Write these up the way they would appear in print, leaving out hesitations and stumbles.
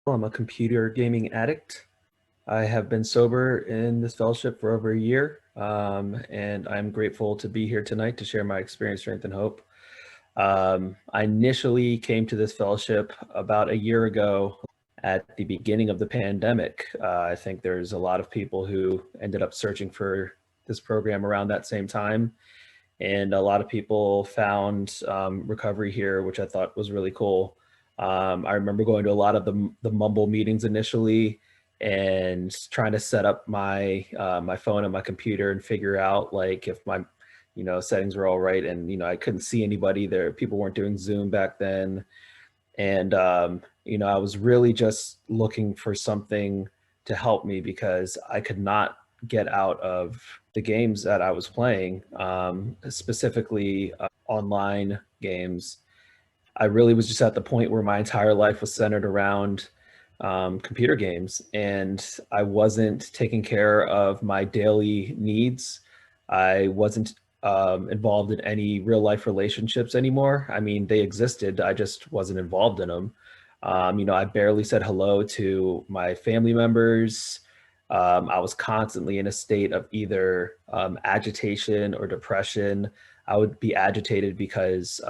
I'm a computer gaming addict. I have been sober in this fellowship for over a year, and I'm grateful to be here tonight to share my experience, strength, and hope. I initially came to this fellowship about a year ago at the beginning of the pandemic. I think there's a lot of people who ended up searching for this program around that same time, and a lot of people found recovery here, which I thought was really cool. I remember going to a lot of the Mumble meetings initially and trying to set up my phone and my computer and figure out like if my settings were all right. And I couldn't see anybody there. People weren't doing Zoom back then, and I was really just looking for something to help me because I could not get out of the games that I was playing, specifically online games. I really was just at the point where my entire life was centered around computer games, and I wasn't taking care of my daily needs. I wasn't involved in any real life relationships anymore. I mean, they existed, I just wasn't involved in them. I barely said hello to my family members. I was constantly in a state of either agitation or depression. I would be agitated because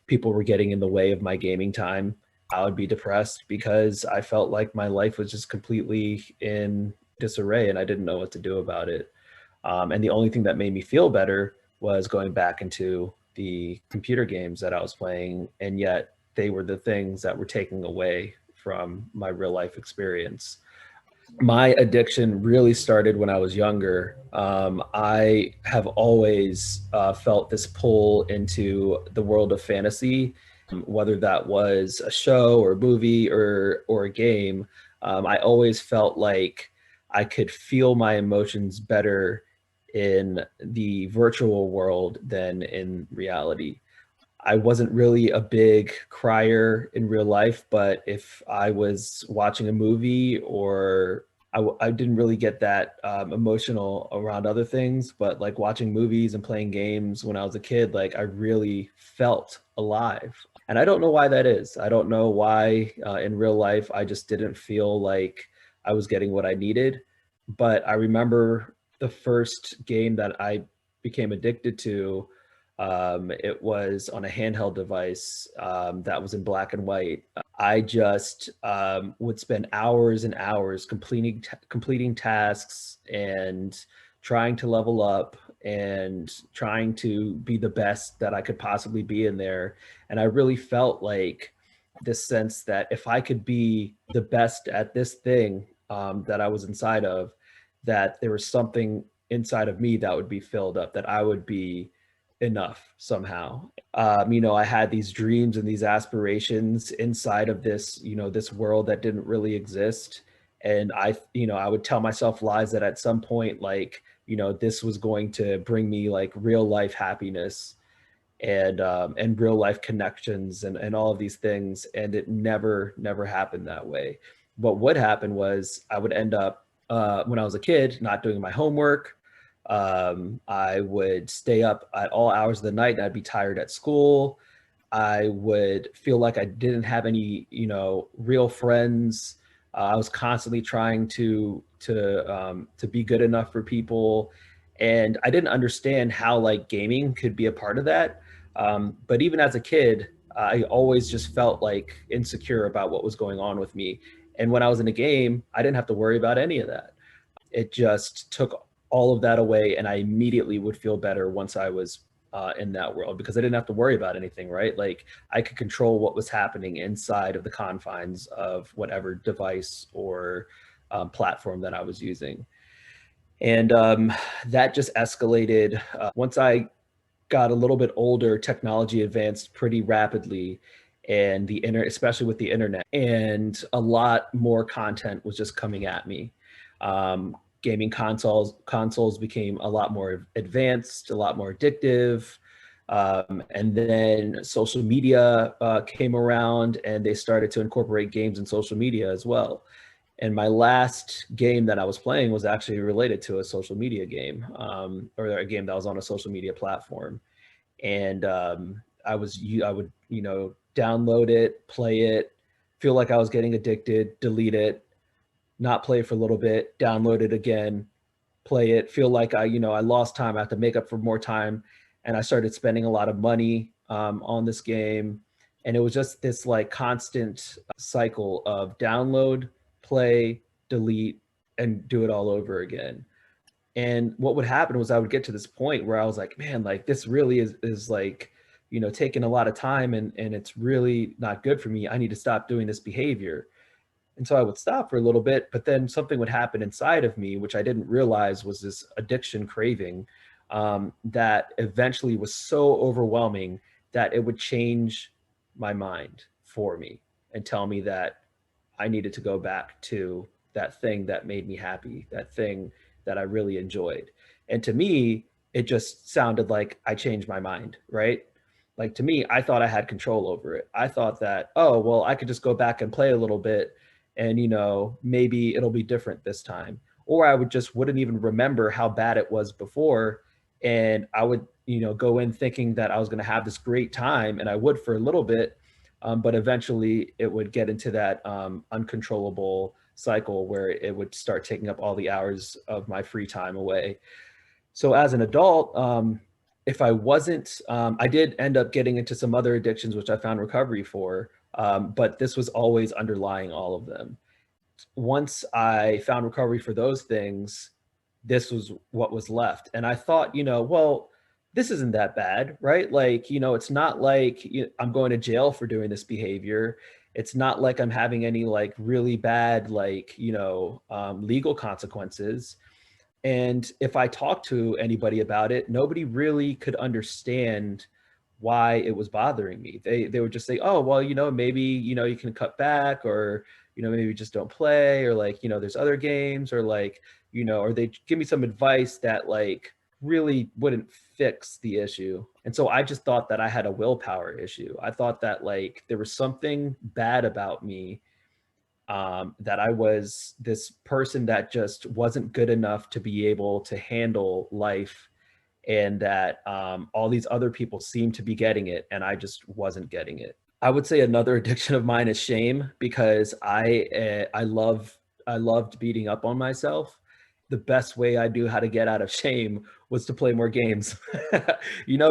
people were getting in the way of my gaming time. I would be depressed because I felt like my life was just completely in disarray and I didn't know what to do about it. And the only thing that made me feel better was going back into the computer games that I was playing, and yet they were the things that were taking away from my real life experience. My addiction really started when I was younger. I have always felt this pull into the world of fantasy, whether that was a show or a movie or a game. I always felt like I could feel my emotions better in the virtual world than in reality. I wasn't really a big crier in real life, but if I was watching a movie or I didn't really get that emotional around other things, but like watching movies and playing games when I was a kid, like I really felt alive. And I don't know why that is. I don't know why in real life I just didn't feel like I was getting what I needed. But I remember the first game that I became addicted to. It was on a handheld device that was in black and white. I just would spend hours and hours completing tasks and trying to level up and trying to be the best that I could possibly be in there. And I really felt like this sense that if I could be the best at this thing that I was inside of, that there was something inside of me that would be filled up, that I would be enough somehow. I had these dreams and these aspirations inside of this world that didn't really exist. And I would tell myself lies that at some point, like, this was going to bring me like real life happiness and real life connections and all of these things. And it never happened that way. What would happen was I would end up, when I was a kid, not doing my homework. I would stay up at all hours of the night and I'd be tired at school. I would feel like I didn't have any, real friends. I was constantly trying to be good enough for people, and I didn't understand how like gaming could be a part of that. But even as a kid, I always just felt like insecure about what was going on with me. And when I was in a game, I didn't have to worry about any of that. It just took all of that away, and I immediately would feel better once I was in that world because I didn't have to worry about anything, right? Like I could control what was happening inside of the confines of whatever device or platform that I was using. And that just escalated. Once I got a little bit older, technology advanced pretty rapidly, and the internet, especially with the internet, and a lot more content was just coming at me. Gaming consoles became a lot more advanced, a lot more addictive. And then social media came around, and they started to incorporate games in social media as well. And my last game that I was playing was actually related to a social media game, or a game that was on a social media platform. And I would download it, play it, feel like I was getting addicted, delete it, not play for a little bit, download it again, play it, feel like I lost time. I have to make up for more time. And I started spending a lot of money on this game. And it was just this like constant cycle of download, play, delete, and do it all over again. And what would happen was I would get to this point where I was like, man, like this really is like, taking a lot of time and it's really not good for me. I need to stop doing this behavior. And so I would stop for a little bit, but then something would happen inside of me, which I didn't realize was this addiction craving that eventually was so overwhelming that it would change my mind for me and tell me that I needed to go back to that thing that made me happy, that thing that I really enjoyed. And to me, it just sounded like I changed my mind, right? Like to me, I thought I had control over it. I thought that, oh, well, I could just go back and play a little bit and, maybe it'll be different this time. Or I would just wouldn't even remember how bad it was before. And I would, go in thinking that I was going to have this great time and I would for a little bit, but eventually it would get into that uncontrollable cycle where it would start taking up all the hours of my free time away. So as an adult, if I wasn't, I did end up getting into some other addictions, which I found recovery for, but this was always underlying all of them. Once I found recovery for those things, this was what was left. And I thought, well, this isn't that bad, right? Like, it's not like I'm going to jail for doing this behavior. It's not like I'm having any like really bad, like, legal consequences. And if I talked to anybody about it, nobody really could understand why it was bothering me. They would just say, "Oh, well, maybe, you can cut back or, maybe just don't play or like, there's other games or like, or they give me some advice that like really wouldn't fix the issue." And so I just thought that I had a willpower issue. I thought that like there was something bad about me, that I was this person that just wasn't good enough to be able to handle life, and that all these other people seemed to be getting it, and I just wasn't getting it. I would say another addiction of mine is shame because I loved beating up on myself. The best way I knew how to get out of shame was to play more games.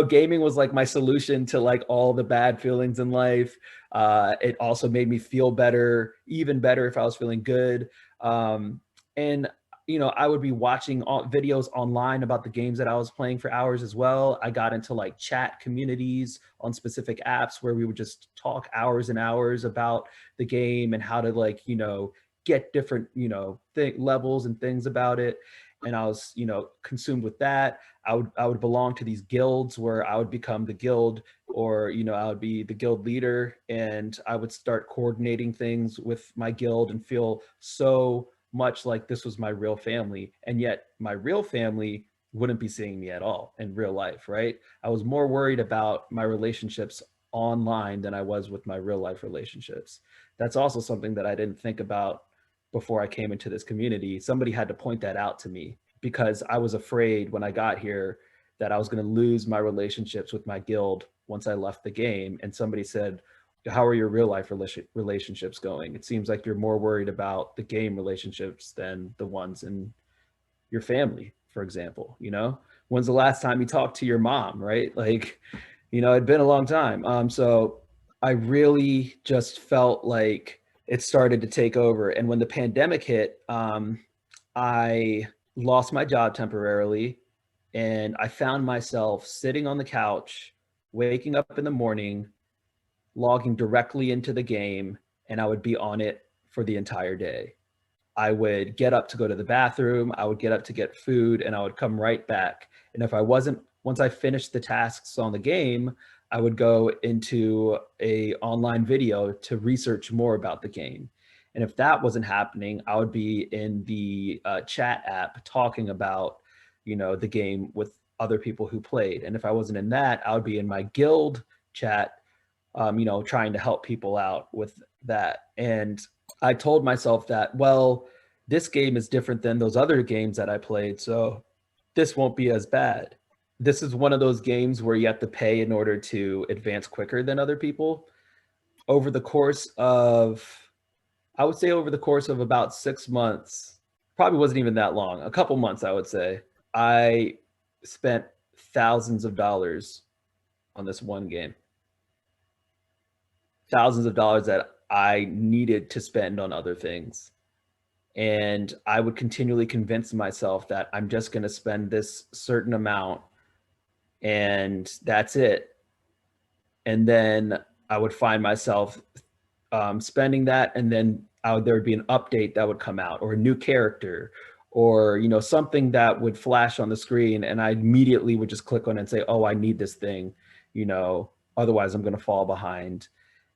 Gaming was like my solution to like all the bad feelings in life. It also made me feel better, even better if I was feeling good. And I would be watching videos online about the games that I was playing for hours as well. I got into like chat communities on specific apps where we would just talk hours and hours about the game and how to like, get different, levels and things about it. And I was, consumed with that. I would belong to these guilds where I would become the guild, or I would be the guild leader, and I would start coordinating things with my guild and feel so much like this was my real family. And yet my real family wouldn't be seeing me at all in real life, right? I was more worried about my relationships online than I was with my real life relationships. That's also something that I didn't think about before I came into this community. Somebody had to point that out to me because I was afraid when I got here that I was going to lose my relationships with my guild once I left the game. And somebody said, "How are your real life relationships going? It seems like you're more worried about the game relationships than the ones in your family, for example. When's the last time you talked to your mom, right? Like, it'd been a long time. So I really just felt like it started to take over. And when the pandemic hit, I lost my job temporarily, and I found myself sitting on the couch, waking up in the morning, logging directly into the game, and I would be on it for the entire day. I would get up to go to the bathroom, I would get up to get food, and I would come right back. And if I wasn't, once I finished the tasks on the game, I would go into a online video to research more about the game. And if that wasn't happening, I would be in the chat app talking about, the game with other people who played. And if I wasn't in that, I would be in my guild chat, trying to help people out with that. And I told myself that, well, this game is different than those other games that I played, so this won't be as bad. This is one of those games where you have to pay in order to advance quicker than other people. Over the course of I would say over the course of about 6 months, probably wasn't even that long, a couple months, I would say, I spent thousands of dollars on this one game. Thousands of dollars that I needed to spend on other things. And I would continually convince myself that I'm just going to spend this certain amount and that's it. And then I would find myself spending that, and then there would be an update that would come out, or a new character, or something that would flash on the screen, and I immediately would just click on it and say, "Oh, I need this thing," otherwise I'm going to fall behind,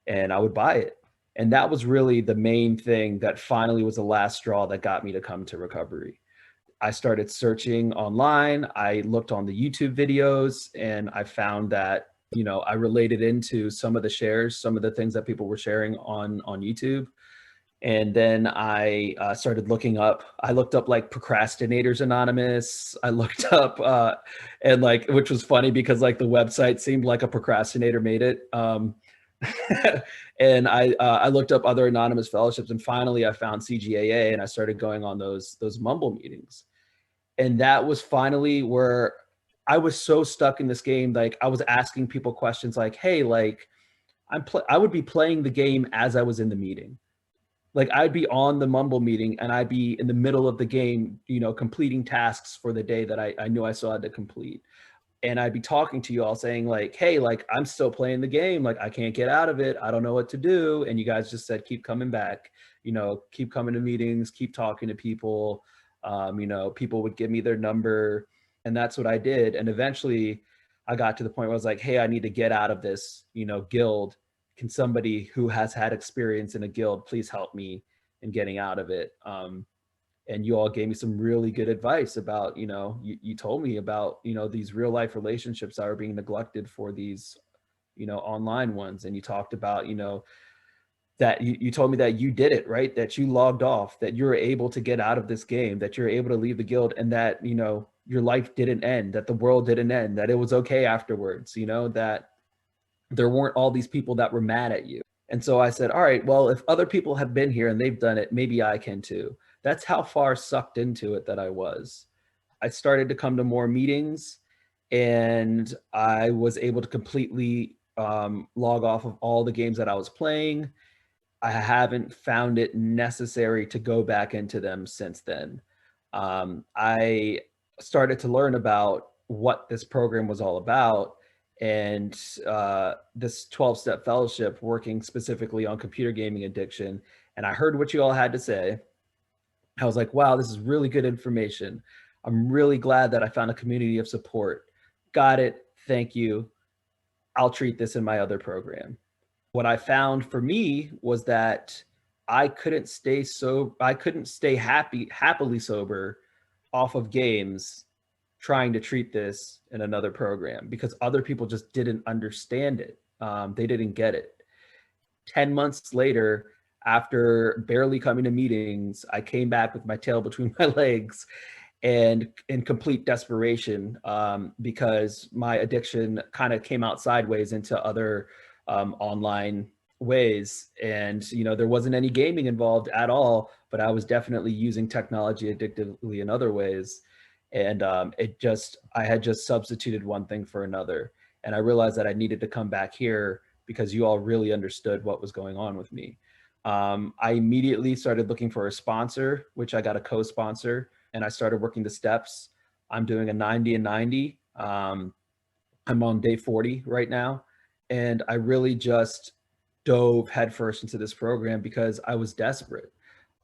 and I would buy it. And that was really the main thing that finally was the last straw that got me to come to recovery. I started searching online. I looked on the YouTube videos, and I found that I related into some of the shares, some of the things that people were sharing on YouTube. And then I started looking up. I looked up like Procrastinators Anonymous. I looked up and like, which was funny because like the website seemed like a procrastinator made it. And I looked up other anonymous fellowships, and finally I found CGAA, and I started going on those Mumble meetings. And that was finally where I was so stuck in this game. Like I was asking people questions like, "Hey, like I would be playing the game as I was in the meeting. Like I'd be on the Mumble meeting and I'd be in the middle of the game, completing tasks for the day that I knew I still had to complete. And I'd be talking to you all saying like, "Hey, like I'm still playing the game. Like I can't get out of it. I don't know what to do." And you guys just said, "Keep coming back, keep coming to meetings, keep talking to people." People would give me their number, and that's what I did. And eventually I got to the point where I was like, "Hey, I need to get out of this, guild. Can somebody who has had experience in a guild please help me in getting out of it?" And you all gave me some really good advice about, you told me about, these real life relationships that are being neglected for these, online ones. And you talked about, that you told me that you did it, right? That you logged off, that you were able to get out of this game, that you're able to leave the guild, and that, your life didn't end, that the world didn't end, that it was okay afterwards, that there weren't all these people that were mad at you. And so I said, all right, well, if other people have been here and they've done it, maybe I can too. That's how far sucked into it that I was. I started to come to more meetings, and I was able to completely log off of all the games that I was playing. I haven't found it necessary to go back into them since then. I started to learn about what this program was all about, and this 12-step fellowship working specifically on computer gaming addiction. And I heard what you all had to say. I was like, wow, this is really good information. I'm really glad that I found a community of support. Got it. Thank you. I'll treat this in my other program. What I found for me was that I couldn't stay happily sober off of games trying to treat this in another program, because other people just didn't understand it. They didn't get it. 10 months later, after barely coming to meetings, I came back with my tail between my legs and in complete desperation, because my addiction kind of came out sideways into other online ways. And, there wasn't any gaming involved at all, but I was definitely using technology addictively in other ways. And I had just substituted one thing for another. And I realized that I needed to come back here because you all really understood what was going on with me. I immediately started looking for a sponsor, which I got a co-sponsor, and I started working the steps. I'm doing a 90 and 90. I'm on day 40 right now. And I really just dove headfirst into this program because I was desperate.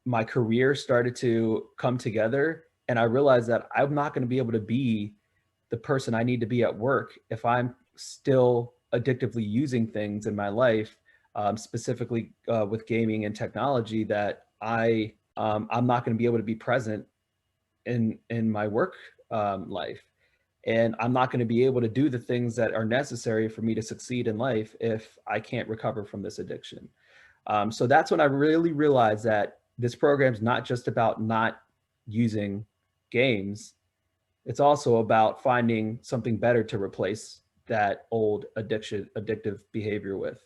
My career started to come together, and I realized that I'm not going to be able to be the person I need to be at work if I'm still addictively using things in my life, specifically with gaming and technology, that I'm not going to be able to be present in my work life. And I'm not going to be able to do the things that are necessary for me to succeed in life if I can't recover from this addiction. So that's when I really realized that this program is not just about not using games. It's also about finding something better to replace that old addictive behavior with.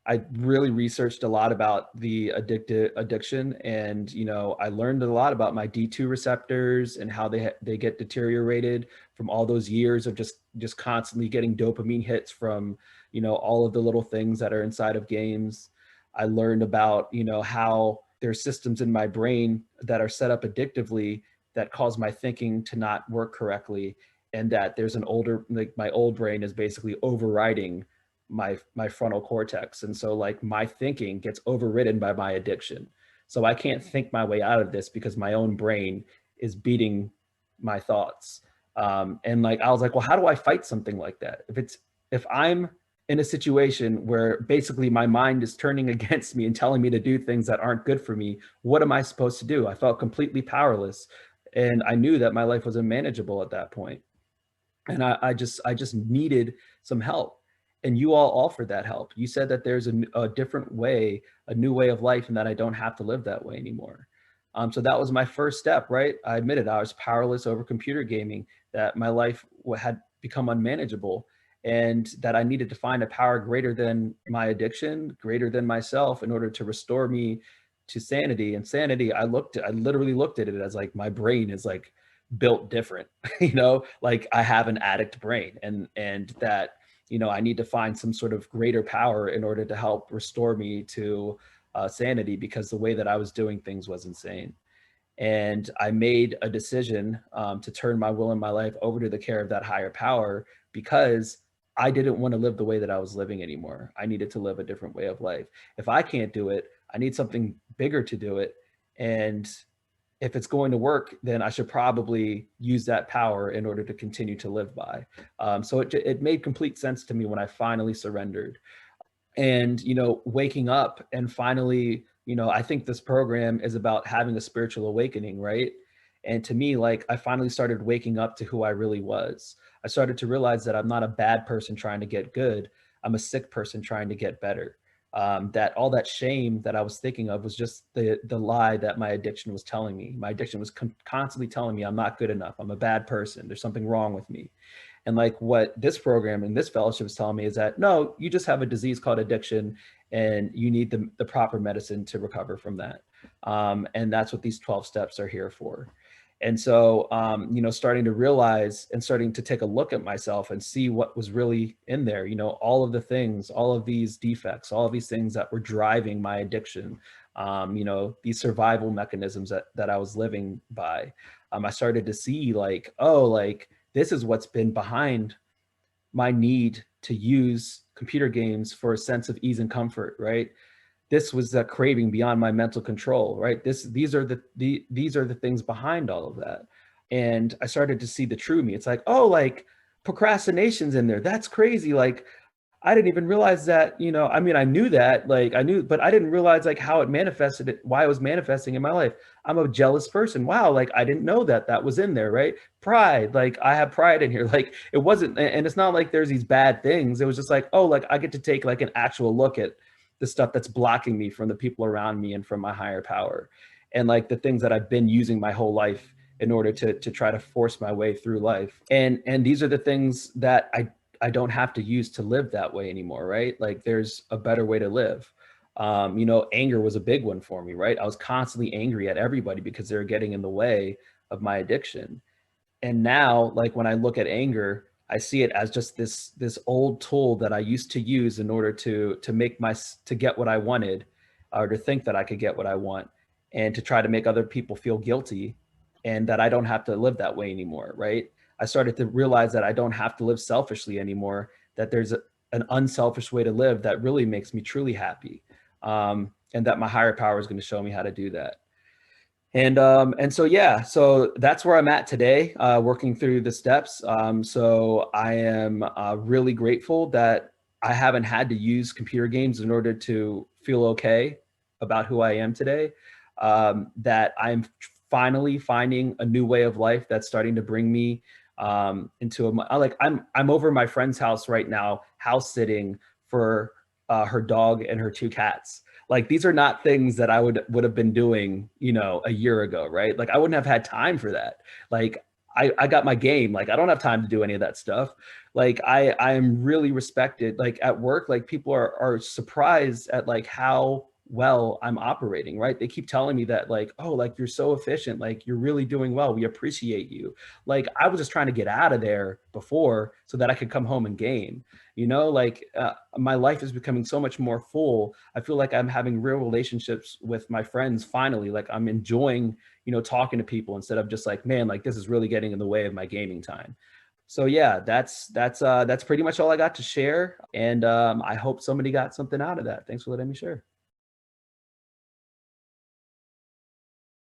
I really researched a lot about the addiction, and I learned a lot about my D2 receptors and how they get deteriorated from all those years of just constantly getting dopamine hits from all of the little things that are inside of games. I learned about how there's systems in my brain that are set up addictively that cause my thinking to not work correctly, and that there's an older, like, my old brain is basically overriding my frontal cortex, and so like my thinking gets overridden by my addiction. So I can't think my way out of this because my own brain is beating my thoughts. And like I was like, well, how do I fight something like that? If I'm in a situation where basically my mind is turning against me and telling me to do things that aren't good for me, what am I supposed to do? I felt completely powerless, and I knew that my life was unmanageable at that point. And I just needed some help, and you all offered that help. You said that there's a different way, a new way of life, and that I don't have to live that way anymore. So that was my first step, right? I admitted I was powerless over computer gaming, that my life had become unmanageable, and that I needed to find a power greater than my addiction, greater than myself, in order to restore me to sanity. And sanity, I literally looked at it as like my brain is like built different. Like I have an addict brain, and that I need to find some sort of greater power in order to help restore me to sanity, because the way that I was doing things was insane. And I made a decision to turn my will and my life over to the care of that higher power, because I didn't want to live the way that I was living anymore. I needed to live a different way of life. If I can't do it, I need something bigger to do it. And if it's going to work, then I should probably use that power in order to continue to live by. So it made complete sense to me when I finally surrendered. And waking up and finally, I think this program is about having a spiritual awakening, right? And to me, like, I finally started waking up to who I really was. I started to realize that I'm not a bad person trying to get good. I'm a sick person trying to get better. That all that shame that I was thinking of was just the lie that my addiction was telling me. My addiction was constantly telling me I'm not good enough. I'm a bad person. There's something wrong with me. And like what this program and this fellowship is telling me is that no, you just have a disease called addiction, and you need the proper medicine to recover from that. And that's what these 12 steps are here for. And so, starting to realize and starting to take a look at myself and see what was really in there, all of the things, all of these defects, all of these things that were driving my addiction, these survival mechanisms that I was living by. I started to see like, oh, like, this is what's been behind my need to use computer games for a sense of ease and comfort, right? This was that craving beyond my mental control, right? These are these are the things behind all of that. And I started to see the true me. It's like, oh, like, procrastination's in there. That's crazy. Like, I didn't even realize that, I mean, I knew that, like, I knew, but I didn't realize like how it manifested it, why it was manifesting in my life. I'm a jealous person. Wow. Like, I didn't know that that was in there, right? Pride. Like, I have pride in here. Like, it wasn't, and it's not like there's these bad things. It was just like, oh, like, I get to take like an actual look at the stuff that's blocking me from the people around me and from my higher power. And like the things that I've been using my whole life in order to try to force my way through life. And these are the things that I don't have to use to live that way anymore, right? Like, there's a better way to live. Anger was a big one for me, right? I was constantly angry at everybody because they were getting in the way of my addiction. And now, like, when I look at anger, I see it as just this old tool that I used to use in order to get what I wanted, or to think that I could get what I want, and to try to make other people feel guilty, and that I don't have to live that way anymore, right? I started to realize that I don't have to live selfishly anymore, that there's an unselfish way to live that really makes me truly happy. And that my higher power is going to show me how to do that. And so yeah, so that's where I'm at today, working through the steps. So I am really grateful that I haven't had to use computer games in order to feel okay about who I am today. That I'm finally finding a new way of life that's starting to bring me into I'm over my friend's house right now, house sitting for her dog and her two cats. Like, these are not things that I would have been doing, a year ago, right? Like, I wouldn't have had time for that. Like, I got my game. Like I don't have time to do any of that stuff. Like I am really respected. Like at work, like people are surprised at like how well I'm operating, right? They keep telling me that like, oh, like you're so efficient, like you're really doing well. We appreciate you. Like I was just trying to get out of there before so that I could come home and game. Like my life is becoming so much more full. I feel like I'm having real relationships with my friends finally. Like I'm enjoying, talking to people instead of just like, man, like this is really getting in the way of my gaming time. So yeah, that's pretty much all I got to share. And I hope somebody got something out of that. Thanks for letting me share.